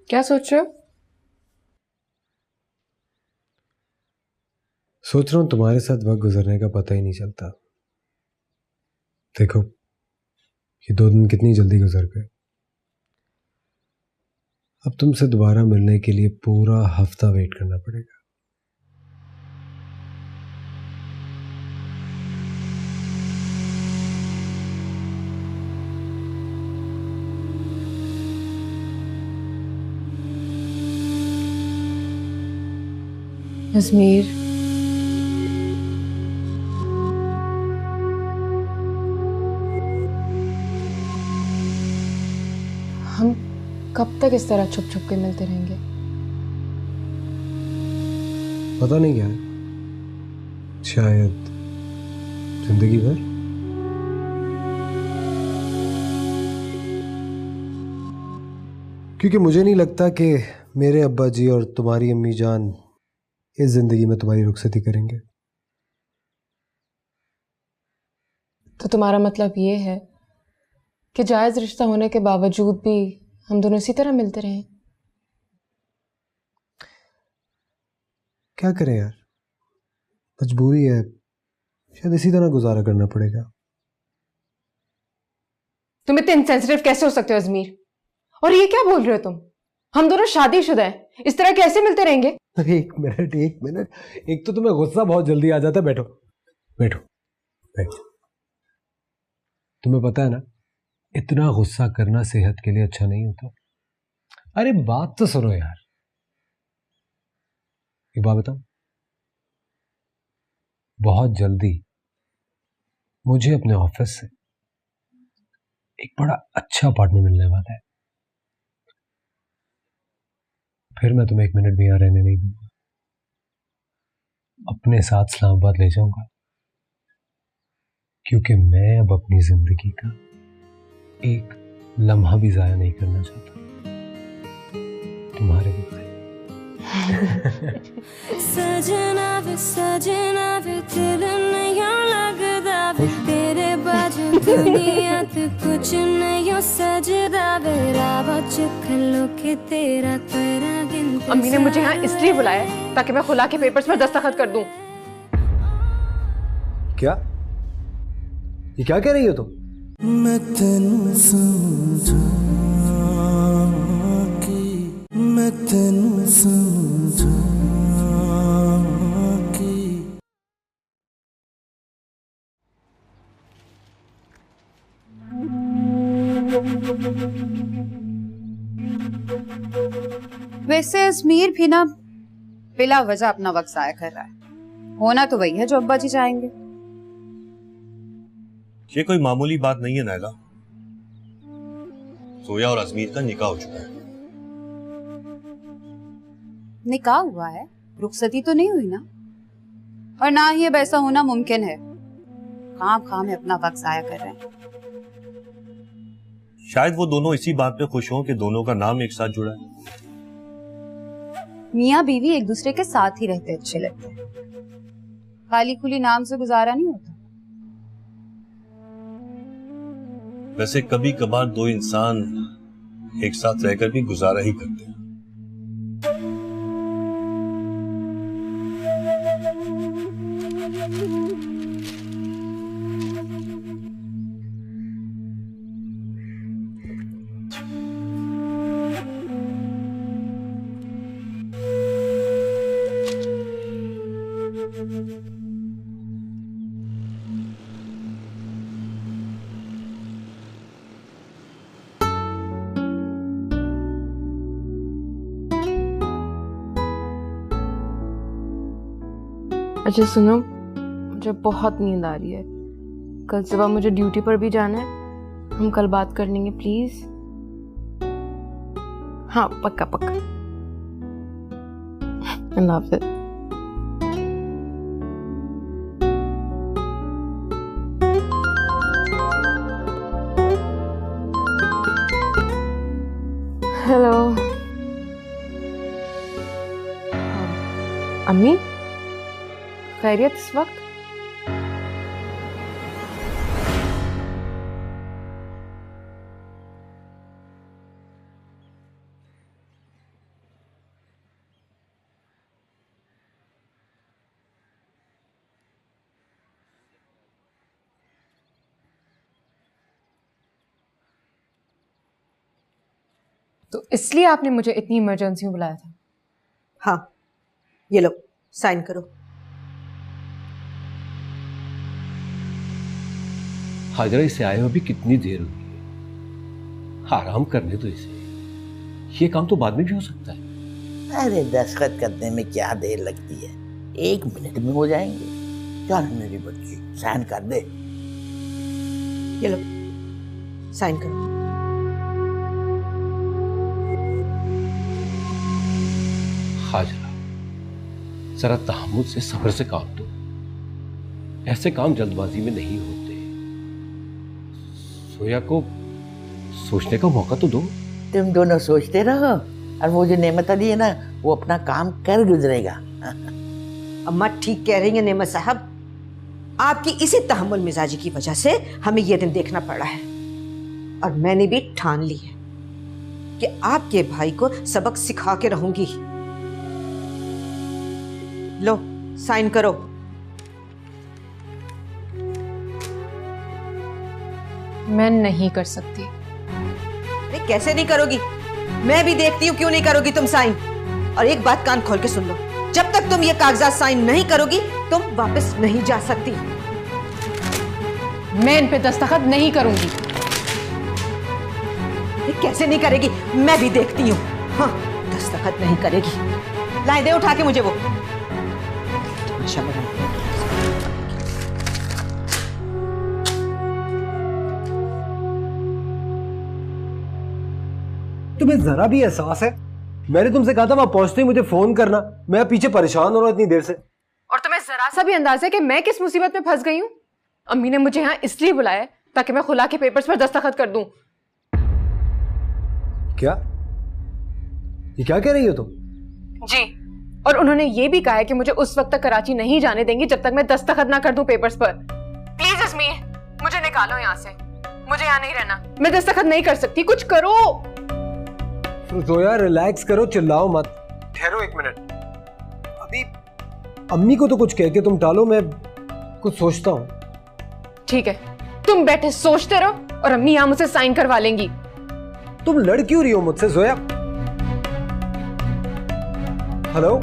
क्या सोच रहे हो? सोच रहा हूं तुम्हारे साथ वक्त गुजरने का पता ही नहीं चलता। देखो ये 2 दिन कितनी जल्दी गुजर गए। अब तुमसे दोबारा मिलने के लिए पूरा हफ्ता वेट करना पड़ेगा। अजमीर, हम कब तक इस तरह छुप छुप के मिलते रहेंगे? पता नहीं क्या है, शायद जिंदगी भर। क्योंकि मुझे नहीं लगता कि मेरे अब्बा जी और तुम्हारी अम्मी जान इस जिंदगी में तुम्हारी रुखसती करेंगे। तो तुम्हारा मतलब ये है कि जायज रिश्ता होने के बावजूद भी हम दोनों इसी तरह मिलते रहें? क्या करें यार, मजबूरी है, शायद इसी तरह गुजारा करना पड़ेगा। तुम इतने इनसेंसिटिव कैसे हो सकते हो अजमीर? और ये क्या बोल रहे हो तुम? हम दोनों शादीशुदा हैं, इस तरह कैसे मिलते रहेंगे? एक मिनट एक मिनट, एक तो तुम्हें गुस्सा बहुत जल्दी आ जाता है। बैठो बैठो बैठो। तुम्हें पता है ना, इतना गुस्सा करना सेहत के लिए अच्छा नहीं होता। अरे बात तो सुनो यार। एक बात बताओ, बहुत जल्दी मुझे अपने ऑफिस से एक बड़ा अच्छा अपार्टमेंट मिलने वाला है। फिर मैं तुम्हें 1 मिनट भी यहां रहने नहीं दूंगा, अपने साथ इस्लामाबाद ले जाऊंगा। क्योंकि मैं अब अपनी जिंदगी का एक लम्हा भी जाया नहीं करना चाहता तुम्हारे लिए। सजना वे दिल नहीं लगदा वे तेरे बाजू दुनिया ते कुछ नहीं सजदा वे रावा चखलो के तेरा तेरा गिनते। अम्मी ने मुझे यहाँ इसलिए बुलाया है ताकि मैं खुला के पेपर्स पर दस्तखत कर दूं। क्या ये क्या कह रही हो तुम? मैं तेनू समझा कि मैं तेनू समझा कि वैसे अजमीर भी ना बिला वजह अपना वक्त जाया कर रहा है। होना तो वही है जो अब्बा जी चाहेंगे। ये कोई मामूली बात नहीं है नायला। सोया और अजमीर का निकाह हो चुका है। निकाह हुआ है, रुखसती तो नहीं हुई ना। और ना ही अब ऐसा होना मुमकिन है। काम में अपना वक्त जाया कर रहे हैं। शायद वो दोनों इसी बात पे खुश हों कि दोनों का नाम एक साथ जुड़ा है। मियाँ बीवी एक दूसरे के साथ ही रहते अच्छे लगते हैं, खाली खुली नाम से गुजारा नहीं होता। वैसे कभी कभार दो इंसान एक साथ रहकर भी गुजारा ही करते हैं। अच्छा सुनो, मुझे बहुत नींद आ रही है। कल सुबह मुझे ड्यूटी पर भी जाना है। हम कल बात कर लेंगे प्लीज। हाँ पक्का पक्का। अल्लाह हाफ़िज़। हेलो। अम्मी, खैरियत इस वक्त? तो इसलिए आपने मुझे इतनी इमरजेंसी में बुलाया था? हाँ, ये लो साइन करो। हाजरा, इसे आए हुए भी कितनी देर हुई है, आराम करने दो इसे, ये काम तो बाद में भी हो सकता है। अरे दस्तखत करने में क्या देर लगती है, 1 मिनट में हो जाएंगे। चल मेरी बच्ची, साइन कर दे। ये लो साइन करो। हाजरा, जरा तहम्मुल से, सब्र से काम दो। ऐसे काम जल्दबाजी में नहीं होते। सोया को सोचने का मौका तो दो। तुम दोनों सोचते रहो, और वो जो नेमत अली है ना, वो अपना काम कर गुजरेगा। अम्मा ठीक कह रही है नेमत साहब, आपकी इसी तहम्मुल मिजाजी की वजह से हमें यह दिन देखना पड़ा है। और मैंने भी ठान ली है कि आपके भाई को सबक सिखा के रहूंगी। लो साइन करो। मैं नहीं कर सकती। अरे कैसे नहीं करोगी? मैं भी देखती हूँ क्यों नहीं करोगी तुम साइन। और एक बात कान खोल के सुन लो, जब तक तुम ये कागजात साइन नहीं करोगी तुम वापस नहीं जा सकती। मैं इन पे दस्तखत नहीं करूंगी। अरे कैसे नहीं करेगी? मैं भी देखती हूँ। हाँ, दस्तखत नहीं करेगी। लाए दे उठा के मुझे वो। अच्छा बना। तुम्हें जरा भी एहसास है? मैंने तुमसे कहा था वहां पहुंचते ही मुझे फोन करना। मैं पीछे परेशान हो रहा हूं इतनी देर से। और तुम्हें जरा सा भी अंदाजा है कि मैं किस मुसीबत में फंस गई हूँ? अम्मी ने मुझे यहाँ इसलिए बुलाया ताकि मैं खुला के पेपर्स पर दस्तखत कर दूं। क्या? ये क्या कह रही हो तुम? जी, और उन्होंने ये भी कहा है कि मुझे उस वक्त तक कराची नहीं जाने देंगी जब तक मैं दस्तखत ना कर दूं पेपर्स पर। प्लीज अजमीर, मुझे निकालो यहाँ से। मुझे यहाँ नहीं रहना। मैं दस्तखत नहीं कर सकती, कुछ करो। जोया रिलैक्स करो, चिल्लाओ मत। ठहरो 1 मिनट। अभी अम्मी को तो कुछ कह के तुम टालो, मैं कुछ सोचता हूँ। ठीक है, तुम बैठे सोचते रहो और अम्मी यहाँ मुझसे साइन करवा लेंगी। तुम लड़ क्यों रही हो मुझसे जोया? हेलो?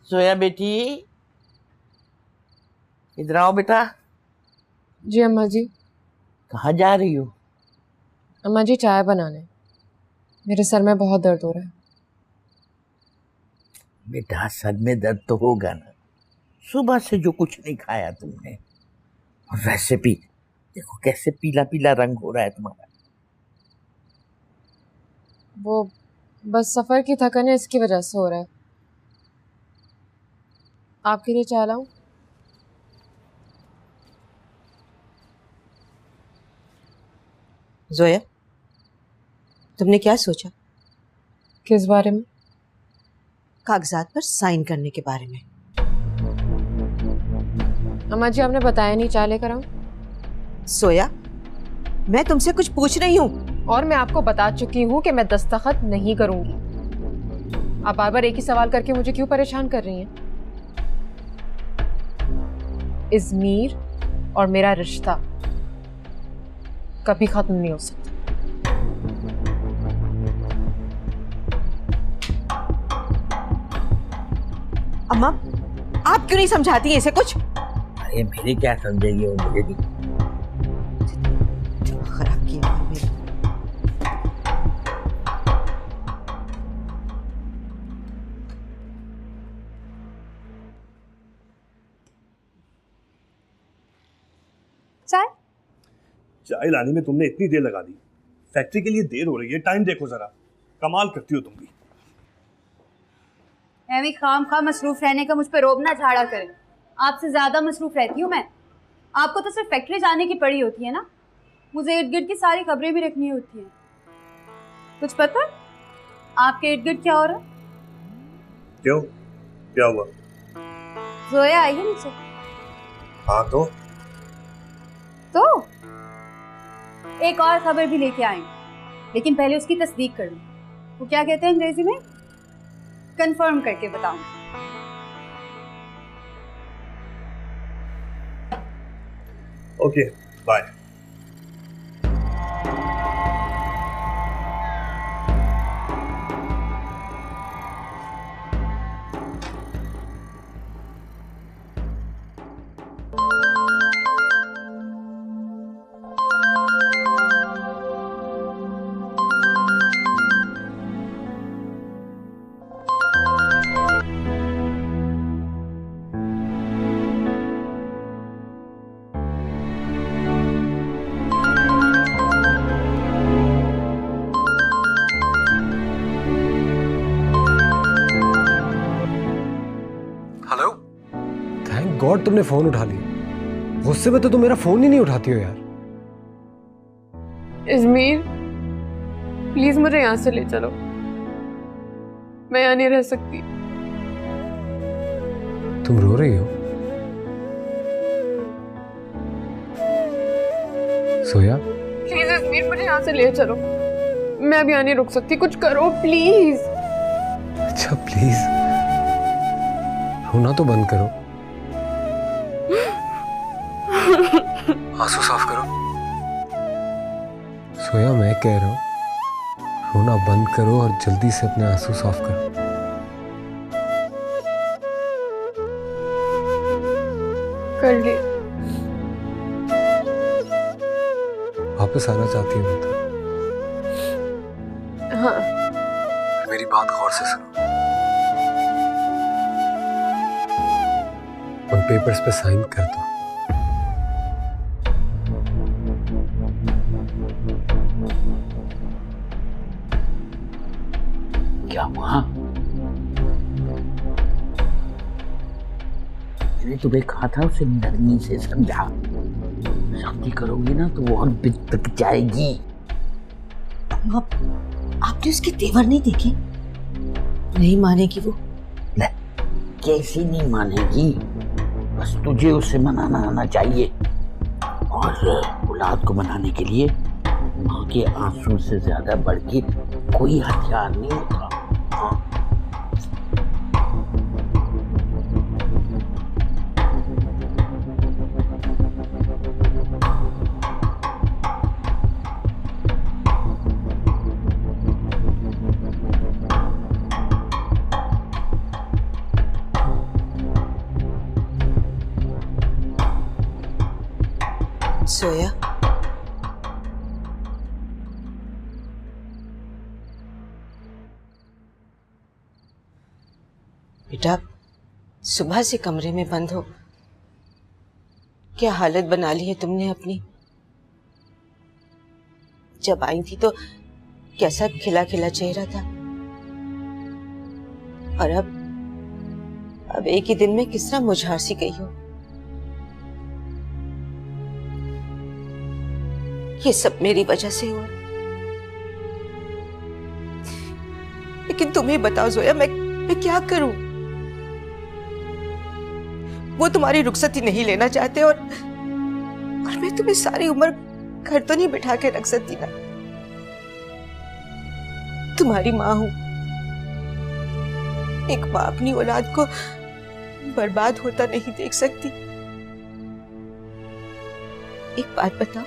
सोया बेटी, इधर आओ बेटा। जी अम्मा जी। कहाँ जा रही हो? अम्मा जी चाय बनाने। मेरे सर में बहुत दर्द हो रहा है। बेटा सर में दर्द तो होगा ना, सुबह से जो कुछ नहीं खाया तुमने। और वैसे भी देखो कैसे पीला पीला रंग हो रहा है तुम्हारा। वो बस सफर की थकन है, इसकी वजह से हो रहा है। आपके लिए चाय लाऊं? जोया, तुमने क्या सोचा? किस बारे में? कागजात पर साइन करने के बारे में। अम्मा जी आपने बताया नहीं, चाय लेकर आऊं? सोया, मैं तुमसे कुछ पूछ रही हूँ। और मैं आपको बता चुकी हूँ कि मैं दस्तखत नहीं करूंगी। आप बार बार एक ही सवाल करके मुझे क्यों परेशान कर रही हैं? इज़मीर और मेरा रिश्ता कभी खत्म नहीं हो सकता। अम्मा, आप क्यों नहीं समझाती हैं इसे कुछ? अरे मेरे क्या समझेगी वो, मुझे नहीं। खराब किया मेरे। चाय? चाय लाने में तुमने इतनी देर लगा दी। फैक्ट्री के लिए देर हो रही है, टाइम देखो जरा। कमाल करती हो तुम भी। एवी खाम खा मसरूफ रहने का मुझ पर रोब ना झाड़ा करे। आपसे ज्यादा मसरूफ रहती हूँ मैं। आपको तो सिर्फ फैक्ट्री जाने की पड़ी होती है ना, मुझे इर्द गिर्द की सारी खबरें भी रखनी होती हैं। कुछ पता आपके इर्द गिर्द क्या हो रहा है? क्यों, क्या हुआ? जोया आई है नीचे। हाँ तो एक और खबर भी लेके आए, लेकिन पहले उसकी तस्दीक कर लूं। वो क्या कहते हैं अंग्रेजी में? कंफर्म करके बताऊं। Okay, bye. गॉड तुमने फोन उठा लिया। गुस्से में तो तुम मेरा फोन ही नहीं उठाती हो यार। इज़मीर, प्लीज मुझे यहां से ले चलो, मैं यहां नहीं रह सकती। तुम रो रही हो? सोया, प्लीज इज़मीर, मुझे यहां से ले चलो, मैं अब यहां नहीं रुक सकती, कुछ करो प्लीज। अच्छा प्लीज, रोना तो बंद करो, आंसू साफ करो। सोया, मैं कह रहा हूं रोना बंद करो और जल्दी से अपने आंसू साफ करो। कर ली। वापस आना चाहती हो तो? हाँ। मेरी बात गौर से सुनो। उन पेपर्स पे साइन कर दो। क्या हुआ? मैंने तुम्हें कहा था उसे नरमी से समझा। सख्ती करोगी ना तो वो और बिक जाएगी। आपने उसके तेवर नहीं देखे? नहीं मानेगी वो। कैसी नहीं मानेगी? बस तुझे उसे मनाना आना चाहिए, और औलाद को मनाने के लिए माँ के आंसू से ज्यादा बढ़ के कोई हथियार नहीं होता। सोया, बेटा सुबह से कमरे में बंद हो, क्या हालत बना ली है तुमने अपनी। जब आई थी तो कैसा खिला खिला चेहरा था, और अब एक ही दिन में किस तरह मुरझा सी गई हो। ये सब मेरी वजह से हुआ। लेकिन तुम ही बताओ जोया, मैं क्या करूं? वो तुम्हारी रुखसती नहीं लेना चाहते, और मैं तुम्हें सारी उम्र घर तो नहीं बिठा के रख सकती ना। तुम्हारी माँ हूं। एक माँ अपनी औलाद को बर्बाद होता नहीं देख सकती। एक बात बताओ,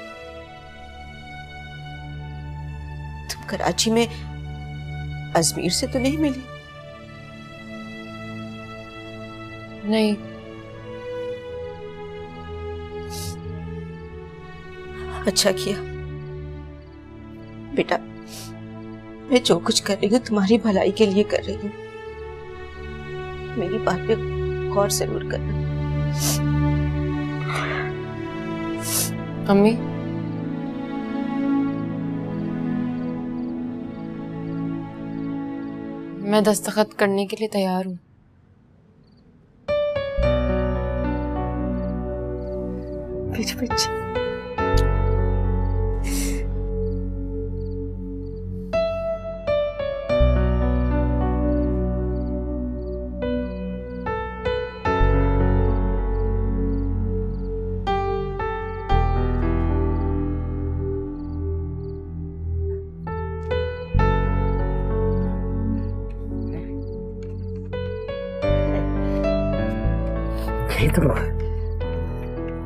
तुम कराची में अजमीर से तो नहीं मिली? नहीं। अच्छा किया बेटा, मैं जो कुछ कर रही हूँ तुम्हारी भलाई के लिए कर रही हूँ। मेरी बात पे गौर जरूर करना। अम्मी, मैं दस्तखत करने के लिए तैयार हूँ।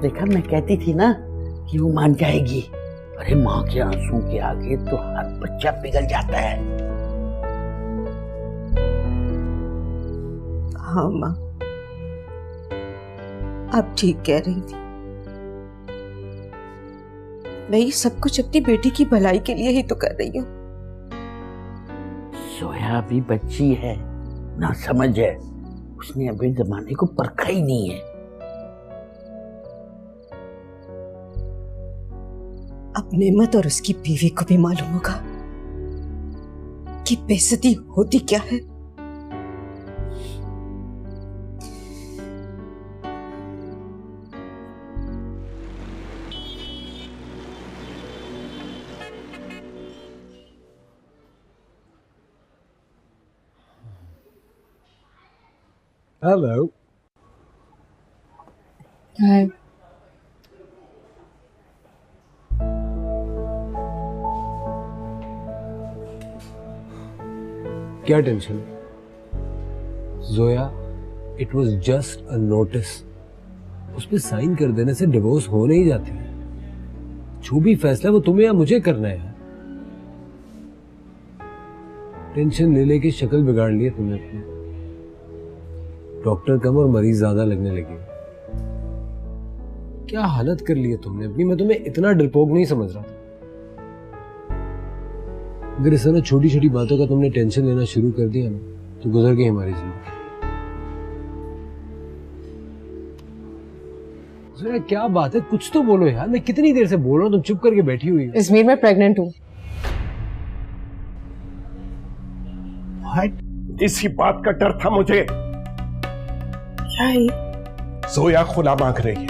देखा, मैं कहती थी ना कि वो मान जाएगी। अरे माँ के आंसू के आगे तो हर बच्चा पिघल जाता है। हाँ माँ, आप ठीक कह रही थी। मैं ये सब कुछ अपनी बेटी की भलाई के लिए ही तो कर रही हूँ। सोया भी बच्ची है, ना समझ है, उसने अभी जमाने को परखा ही नहीं है। अब नेमत और उसकी बीवी को भी मालूम होगा कि बेइज्जती होती क्या है। हेलो। हाय। क्या टेंशन है Zoya? It was just a notice. उस पर साइन कर देने से डिवोर्स हो नहीं जाती है। जो भी फैसला वो तुम्हें या मुझे करना है। टेंशन ले लेके शक्ल बिगाड़ ली है तुमने अपनी। डॉक्टर कम और मरीज ज्यादा लगने लगे। क्या हालत कर ली है तुमने अपनी। मैं तुम्हें इतना डरपोक नहीं समझ रहा था। अगर इस तरह छोटी छोटी बातों का तुमने टेंशन लेना शुरू कर दिया ना तो गुजर गई हमारी जिंदगी। क्या बात है, कुछ तो बोलो यार। मैं कितनी देर से बोल रहा हूँ, तुम चुप करके बैठी हुई हो। इस्मीर, मैं प्रेग्नेंट हूँ। इसी बात का डर था मुझे। क्या है? जोया खुला मांग रही है।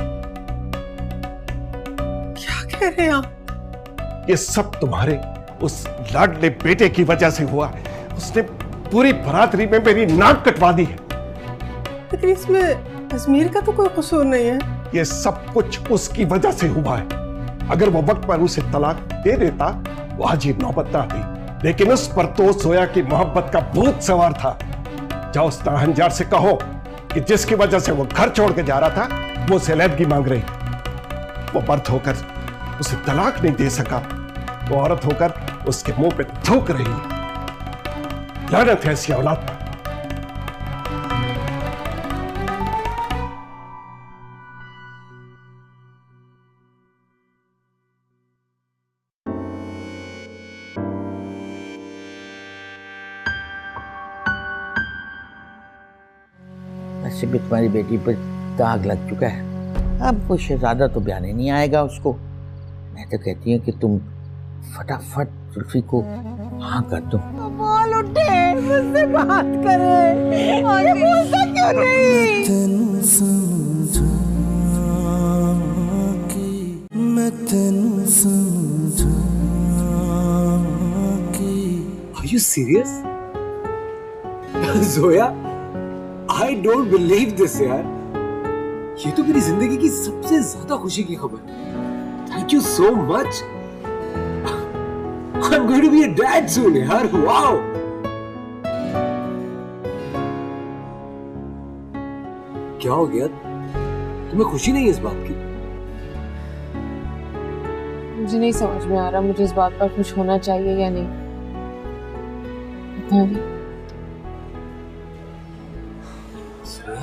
क्या कह रहे हैं आप? ये सब तुम्हारे उस लाडले बेटे की वजह से हुआ है। उसने पूरी बरादरी में मेरी नाक कटवा दी है। लेकिन इसमें अजमीर का तो कोई कसूर नहीं है। ये सब कुछ उसकी वजह से हुआ है। अगर वो वक्त पर उसे तलाक दे देता वो आज ये नौबत ना आती। लेकिन उस पर तो सोया की मोहब्बत का भूत सवार था। जाओ उस ताहनजार से कहो कि जिसकी वजह से वो घर छोड़ के जा रहा था वो उसे अलहदगी मांग रही। वो मर्द होकर उसे तलाक नहीं दे सका, वो औरत होकर उसके मुंह पे थूक रही है। लानत है ऐसी औलाद पर। वैसे भी तुम्हारी बेटी पर दाग लग चुका है। अब वो शहजादा तो बयाने नहीं आएगा उसको। मैं तो कहती हूँ कि तुम फटाफट जुल्फी को हाँ कर दो। कमाल उठे, मुझसे बात करे और ये बोलता क्यों नहीं? Are you serious? Zoya, I don't believe this यार। ये तो मेरी जिंदगी की सबसे ज्यादा खुशी की खबर है। Thank you so much. I'm going to be a dad soon यार। Wow. क्या हो गया? तुम्हें खुशी नहीं है इस बात की? मुझे नहीं समझ में आ रहा मुझे इस बात पर खुश होना चाहिए या नहीं। पता नहीं।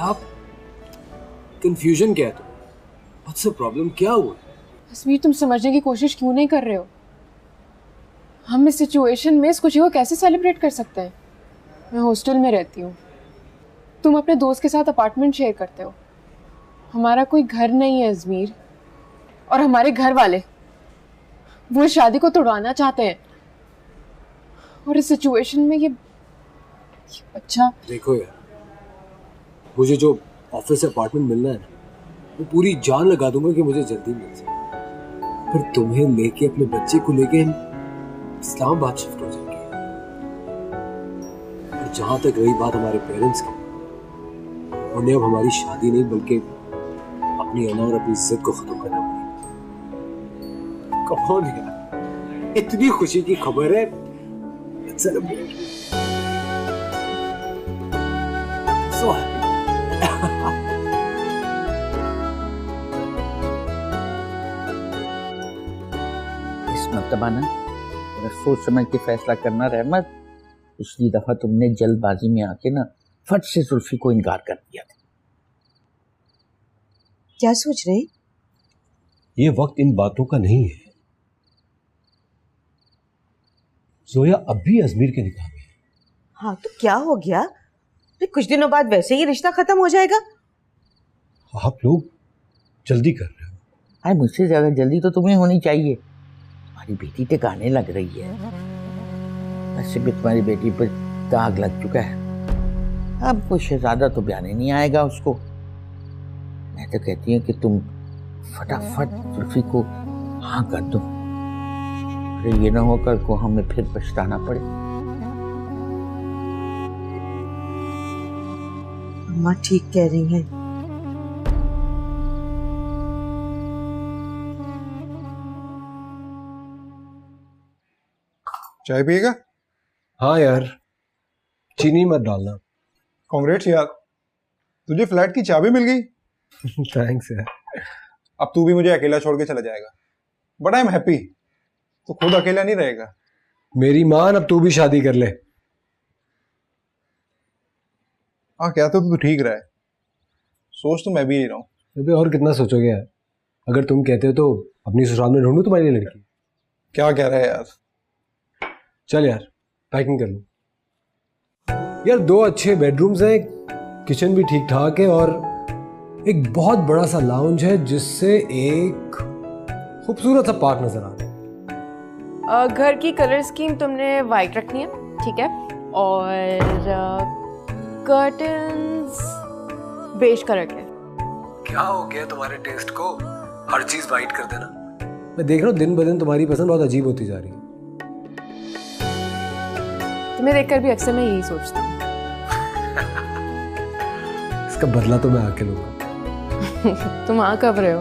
आप कंफ्यूजन क्या है? तो व्हाट्स द प्रॉब्लम? क्या हुआ? अजमीर, तुम समझने की कोशिश क्यों नहीं कर रहे हो? हम इस सिचुएशन में इस खुशी को कैसे सेलिब्रेट कर सकते हैं? मैं हॉस्टल में रहती हूँ, तुम अपने दोस्त के साथ अपार्टमेंट शेयर करते हो। हमारा कोई घर नहीं है अजमीर। और हमारे घर वाले वो इस शादी को तोड़वाना चाहते हैं। और इस सिचुएशन में ये अच्छा देखो यार, मुझे जो ऑफिस अपार्टमेंट मिलना है ना, वो पूरी जान लगा दूंगा कि मुझे जल्दी मिल जाए। फिर तुम्हें लेके, अपने बच्चे को लेके इस्लामाबाद शिफ्ट हो जाएंगे। और जहां तक रही बात हमारे पेरेंट्स की, उन्हें अब हमारी शादी नहीं बल्कि अपनी अना और अपनी इज्जत को खत्म करना पड़ेगा। कौन यार, इतनी खुशी की खबर है। सेलिब्रेट। सो इस मर्तबा ना अगर सोच समझ के फैसला करना रहमत, पिछली दफा तुमने जल्दबाजी में आके ना फट से जुल्फी को इनकार कर दिया था। क्या सोच रहे? ये वक्त इन बातों का नहीं है। जोया अब भी अजमीर के निकाह में है। हाँ तो क्या हो गया? कुछ दिनों बाद वैसे ही रिश्ता खत्म हो जाएगा। आप लोग जल्दी कर रहे हो। अरे मुझसे ज्यादा जल्दी तो तुम्हें होनी चाहिए। तुम्हारी बेटी टिकाने लग रही है। वैसे भी तुम्हारी बेटी पर दाग लग चुका है। अब कोई शहजादा तो ब्याने नहीं आएगा उसको। मैं तो कहती हूँ कि तुम फटाफट जुल्फी को हाँ कर दो। अरे ये ना हो कल को हमें फिर पछताना पड़े। अम्मा ठीक कह रही हैं। चाय पिएगा? हाँ यार, चीनी मत डालना। कांग्रेट्स यार, तुझे फ्लैट की चाबी मिल गई। थैंक्स यार। अब तू भी मुझे अकेला छोड़ के चला जाएगा, बट आई एम हैप्पी। तो खुद अकेला नहीं रहेगा। मेरी मान, अब तू भी शादी कर ले। हाँ क्या तो तू ठीक रहा है, सोच तो मैं भी नहीं रहा हूँ। अबे और कितना सोचोगे यार? अगर तुम कहते हो तो अपनी ससुराल में ढूंढूं तुम्हारी लड़की। क्या कह रहा है यार? चल यार, पैकिंग कर लो यार। 2 अच्छे बेडरूम्स हैं, किचन भी ठीक ठाक है और एक बहुत बड़ा सा लाउंज है जिससे एक खूबसूरत सा पार्क नजर आ रहा है। घर की कलर स्कीम तुमने वाइट रखनी है, ठीक है? और कर्टन्स बेज कलर के। क्या हो गया तुम्हारे टेस्ट को? हर चीज वाइट कर देना। मैं देख रहा हूँ दिन ब दिन तुम्हारी पसंद बहुत अजीब होती जा रही है। तुम्हें देखकर भी अक्सर मैं यही सोचती हूँ। इसका बदला तो मैं आके लूंगा। तुम आ कब रहे हो?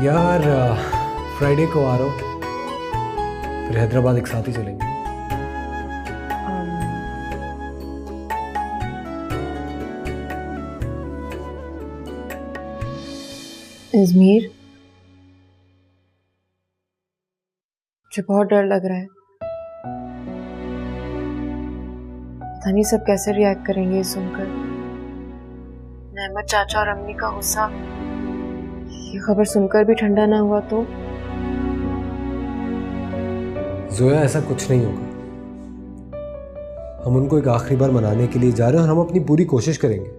यार फ्राइडे को आ रहा हूँ, फिर हैदराबाद एक साथ ही चलेंगे। अजमीर, मुझे बहुत डर लग रहा है। पता नहीं सब कैसे रिएक्ट करेंगे ये सुनकर। नेमत चाचा और अम्मी का गुस्सा ये खबर सुनकर भी ठंडा ना हुआ तो। जोया, ऐसा कुछ नहीं होगा। हम उनको एक आखिरी बार मनाने के लिए जा रहे हैं और हम अपनी पूरी कोशिश करेंगे।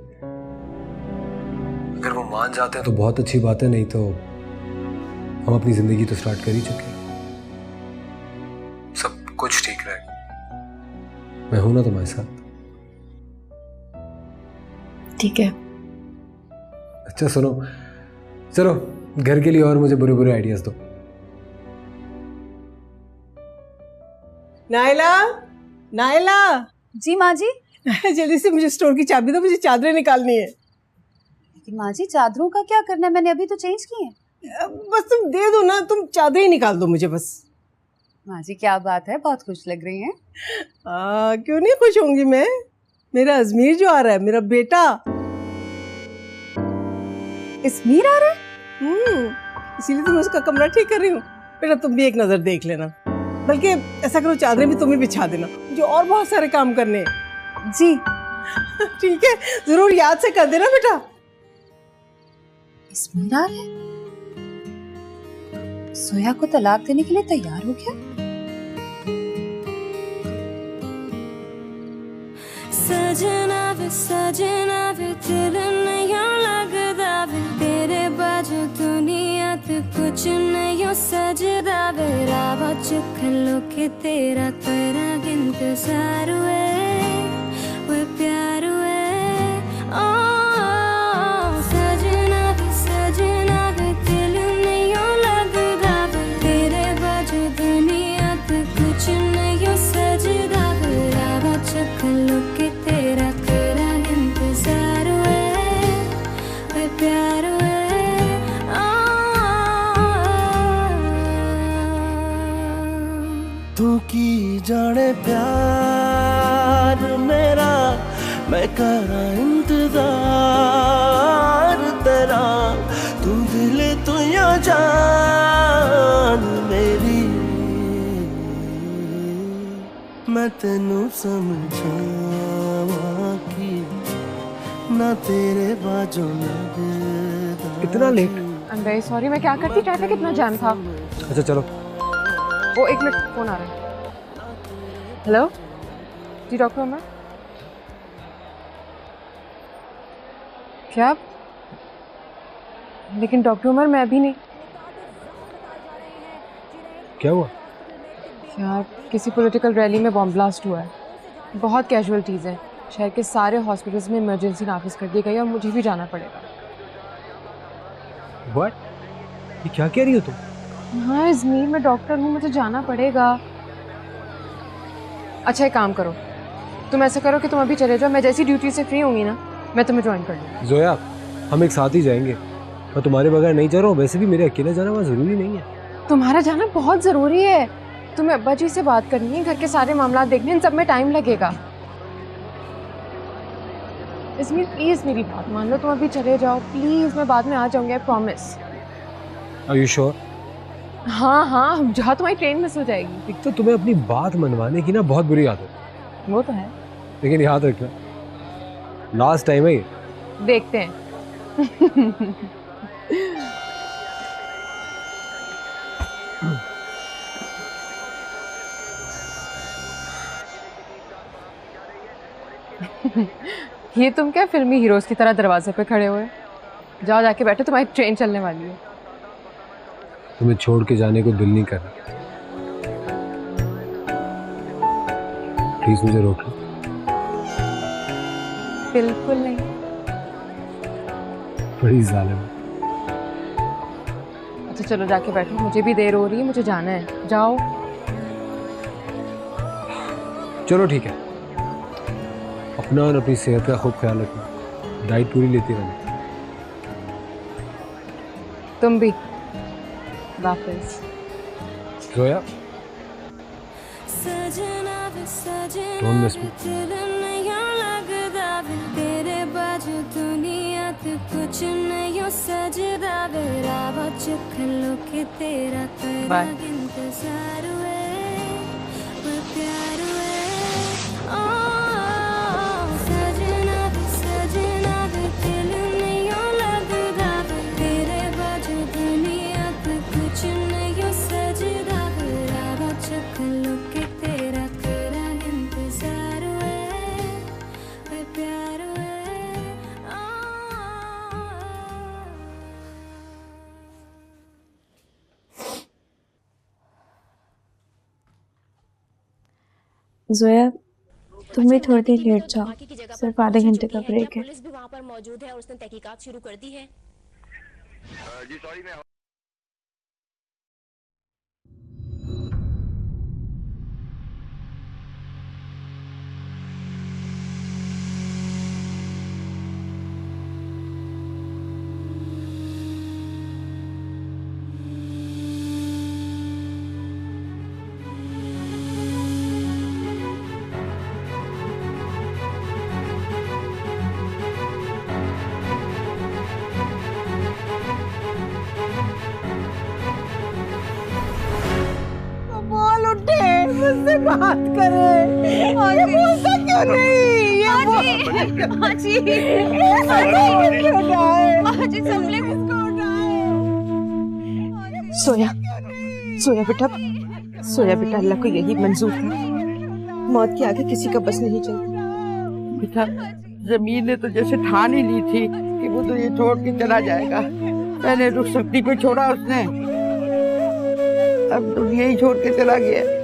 अगर वो मान जाते हैं तो बहुत अच्छी बात है, नहीं तो हम अपनी जिंदगी तो स्टार्ट कर ही चुके हैं। सब कुछ ठीक रहेगा। मैं हूं ना तुम्हारे साथ। ठीक है। अच्छा सुनो, चलो घर के लिए और मुझे बुरे बुरे आइडियाज दो। नायला, नायला। जी माँ जी। जल्दी से मुझे स्टोर की चाबी दो, मुझे चादरें निकालनी है। लेकिन माँ जी चादरों का क्या करना है, मैंने अभी तो चेंज की है। बस तुम दे दो ना, तुम चादरें ही निकाल दो मुझे बस। माँ जी क्या बात है, बहुत खुश लग रही हैं। क्यों नहीं खुश होंगी मैं? मेरा अजमीर जो आ रहा है, मेरा बेटा। अजमीर आ रहा है? इसीलिए तो मैं उसका कमरा ठीक कर रही हूँ। बेटा तुम भी एक नजर देख लेना, बल्कि ऐसा करो चादरें भी तुम ही बिछा देना, मुझे और बहुत सारे काम करने हैं। जी ठीक है, जरूर याद से कर देना बेटा। अजमीर आ रहा है? सोया को तलाक देने के लिए तैयार हो गया? सजना वे दिल नहीं लगदा वे तेरे बाजू दुनिया कुछ नहीं सजदा मेरा चुख लो के तेरा करा इंतजार वे प्यार ओ सजना भी दिल नहीं लगदा तेरे बाजू दुनिया पे कुछ नहीं सजदा मेरा चुख लो के तेरा करा इंतजार वे प्यार तू की जाने प्यार मेरा मैं करा इंतजार तेरा तू दिल तू या जान मेरी मैं तेनू समझावा की ना तेरे बाजू लगदा। इतना late? I am very sorry, मैं क्या करती, ट्रैफिक इतना जाम था। अच्छा चलो। वो एक मिनट, फोन आ रहा है। हेलो जी डॉक्टर उमर, क्या? लेकिन डॉक्टर उमर मैं अभी नहीं। क्या हुआ? यार किसी पॉलिटिकल रैली में बॉम्ब ब्लास्ट हुआ है, बहुत कैजुअलिटीज़ हैं। शहर के सारे हॉस्पिटल्स में इमरजेंसी नाफिज कर दी गई और मुझे भी जाना पड़ेगा। व्हाट? ये क्या कह रही हो तुम? हाँ इज़मीर, मैं डॉक्टर हूँ, मुझे जाना पड़ेगा। अच्छा एक काम करो, तुम ऐसा करो कि तुम अभी चले जाओ, मैं जैसी ड्यूटी से फ्री होंगी ना मैं तुम्हें ज्वाइन कर लूँगी। जोया हम एक साथ ही जाएंगे, मैं तुम्हारे बगैर नहीं जा रहा हूँ। वैसे भी मेरे अकेले जाना वहाँ ज़रूरी नहीं है। तुम्हारा जाना बहुत ज़रूरी है, तुम्हें अब्बा जी से बात करनी है, घर के सारे मामला देखने, इन सब में टाइम लगेगा। इज़मीर प्लीज़ मेरी बात मान लो, तुम अभी चले जाओ प्लीज़, मैं बाद में आ जाऊँगी, I promise. Are you sure? हाँ हाँ, जहाँ तुम्हारी ट्रेन मिस हो जाएगी। एक तो तुम्हें अपनी बात मनवाने की ना बहुत बुरी आदत है। वो तो है, लेकिन याद रखना लास्ट टाइम है ये। देखते हैं। ये तुम क्या फिल्मी हीरोज की तरह दरवाजे पे खड़े हुए? जाओ जाके बैठो, तुम्हारी ट्रेन चलने वाली है। तुम्हें छोड़ के जाने को दिल नहीं कर रहा, प्लीज मुझे रोक लो। बिल्कुल नहीं। बड़ी जालिम। अच्छा चलो जाके बैठो, मुझे भी देर हो रही है, मुझे जाना है, जाओ। चलो ठीक है, अपना और अपनी सेहत का खूब ख्याल रखना, डाइट पूरी लेती रहना। तुम भी। वापस जोया, डोंट मिस मी। तेरे बाजू दुनिया ते कुछ नहीं सजदा मेरा चुख लो के तेरा करा इंतजार वे प्यार ओ सजना भी दिल नहीं लगदा तेरे बाजू दुनिया ते कुछ नहीं सजदा मेरा चुख लो के तेरा करा इंतजार वे प्यार जोया तुम भी थोड़ी देर लेट जाओ, सिर्फ आधे घंटे का ब्रेक है। पुलिस भी वहाँ पर मौजूद है और उसने तहकीकात शुरू कर दी है। जी सॉरी, मैं मुझसे बात करे, ये बोलता क्यों नहीं? ये सोया, सोया बेटा, सोया बेटा, अल्लाह को यही मंजूर है, मौत के आगे किसी का बस नहीं चलता। बेटा जमीन ने तो जैसे ठान ही ली थी कि वो तो ये छोड़ के चला जाएगा, मैंने रुखसती पे छोड़ा उसने, अब दुनिया ही छोड़ के चला गया।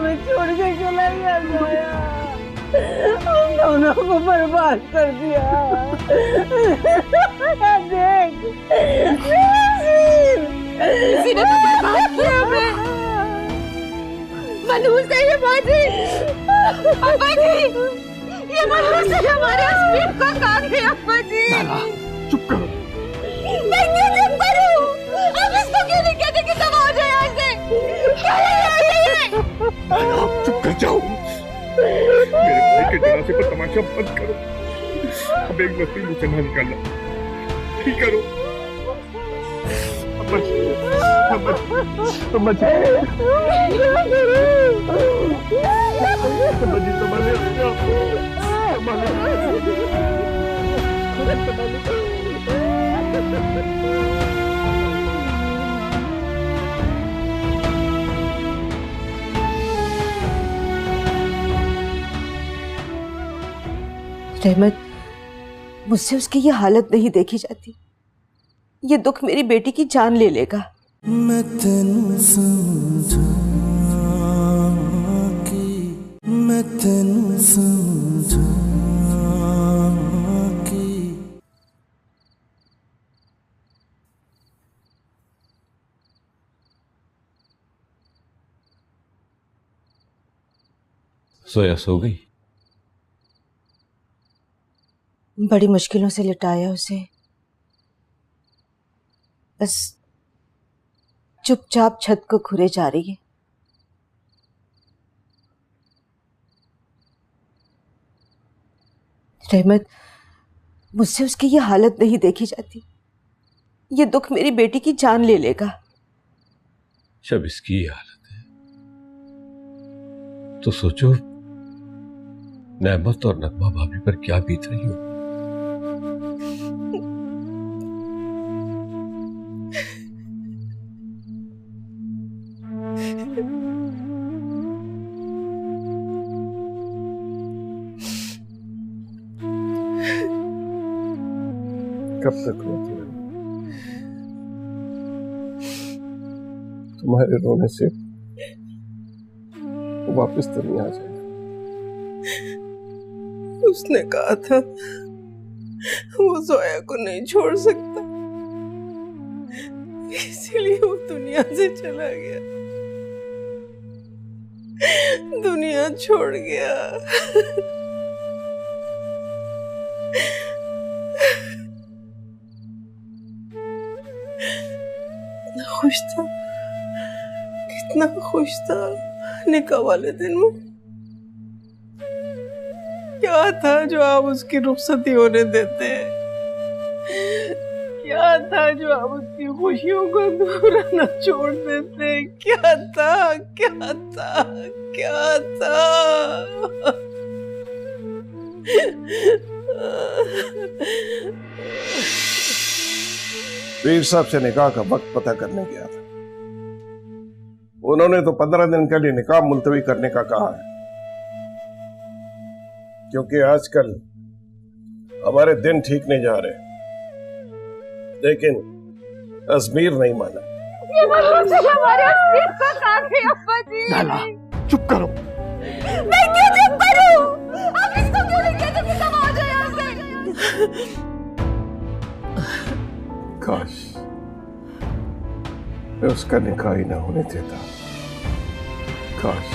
मैं छोड़ के चला गया जोया, हम दोनों को बर्बाद कर दिया। देख किसी ने तो बर्बाद किया हमें। मनहूस है ये बाजी, अब्बा जी, ये मनहूस है हमारे अस्मीर को खा गया अब्बा जी। चुप करो। मैं क्यों चुप करूं? अब इसको क्यों नहीं कहते कि दबा हो जाए यहाँ से? क्या है ये? आप चुप कर जाओ। मेरे भाई के जनाजे पर तमाशा बंद करो। अब एक बस्ती मुझे ना निकालना, ठीक करो। अम्मा जी, अम्मा जी, अम्मा जी, संभाले अपने आप को, संभाले। रहमत, मुझसे उसकी ये हालत नहीं देखी जाती। ये दुख मेरी बेटी की जान ले लेगा। मैं तेनू समझा के, मैं तेनू समझा के। सोया सो गई? बड़ी मुश्किलों से लिटाया उसे, बस चुपचाप छत को घुरे जा रही है। रहमत, मुझसे उसकी ये हालत नहीं देखी जाती। ये दुख मेरी बेटी की जान ले लेगा। जब इसकी हालत है तो सोचो नेमत और नगमा भाभी पर क्या बीत रही हो। कब तक रोती रहे? तुम्हारे रोने से वो वापस तो नहीं आ जाएगा। उसने कहा था वो जोया को नहीं छोड़ सकता, इसीलिए वो दुनिया से चला गया, दुनिया छोड़ गया। खुश था, कितना खुश था निकाह वाले दिन में। क्या था जो आप उसकी रुखसती होने देते? क्या था जो आप उसकी खुशियों को अधूरा न छोड़ देते? क्या था, क्या था, क्या था? वीर साहब से निकाह का वक्त पता करने गया था। उन्होंने तो 15 दिन के लिए निकाह मुलतवी करने का कहा है, क्योंकि आजकल हमारे दिन ठीक नहीं जा रहे। लेकिन अजमीर नहीं माना। ये मलूक से हमारे अजमीर को कहा गया अब्बा जी। लाला चुप करो। मैं क्यों चुप करूं? आप इसको क्यों नहीं कहते कि सब आ जाए यहाँ से? काश मैं उसका निकाह ही ना होने देता। काश